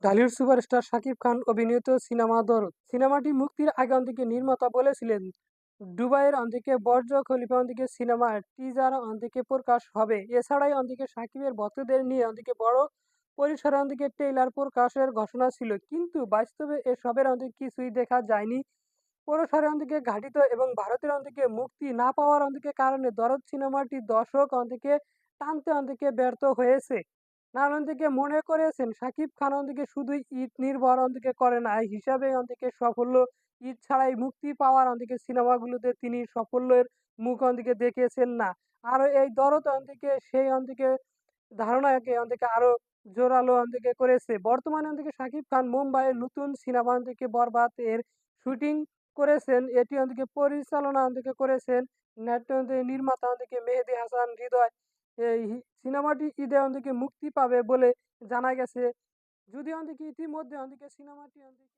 Dhallywood superstar Shakib Khan অভিনীত cinema 'দরদ'। সিনেমাটি মুক্তির আগে অন্তিকে নির্মাতা বলেছিলেন, দুবাইয়ের অন্তিকে বর্জ খলিফা অন্তিকে সিনেমার টিজার অন্তিকে প্রকাশ হবে। এছাড়াই অন্তিকে শাকিবের ভক্তদের নিয়ে অন্তিকে বড় পরিসরে অন্তিকে ট্রেইলার প্রকাশের ঘোষণা ছিল। কিন্তু বাস্তবে এসবের অন্তিকে কিছুই দেখা যায়নি। পৌরসরে অন্তিকে ঘাটিত এবং ভারতের অন্তিকে মুক্তি না পাওয়ার অন্তিকে কারণে 'দরদ' সিনেমাটি দর্শক অন্তিকে টানতে অন্তিকে ব্যর্থ হয়েছে। নানান দিকে মনে করেছেন শাকিব খান অন্তিকে শুধুই ঈদ নির্ভর অন্তিকে করে নাই হিসাবে অন্তিকে সাফল্য ঈদ ছাড়াই মুক্তি পাওয়ার অন্তিকে সিনেমাগুলোতে তিনি সাফল্যের মুখ অন্তিকে দেখিয়েছেন না। আরো এই 'দরদ' অন্তিকে সেই অন্তিকে ধারণাকে অন্তিকে আরো জোরালো অন্তিকে করেছে। বর্তমানে অন্তিকে শাকিব খান মুম্বাইয়ের নতুন সিনেমা অন্তিকে 'বরবাদ' এর শুটিং করেছেন। এটি অন্তিকে পরিচালনা অন্তিকে করেছেন নাট্য নির্মাতা অন্তিকে মেহেদী হাসান হৃদয়। এই সিনেমাটি ঈদে অন্তিকে মুক্তি পাবে বলে জানা গেছে। যদিও অন্তিকে ইতিমধ্যে অন্তিকে সিনেমাটি অন্তিকে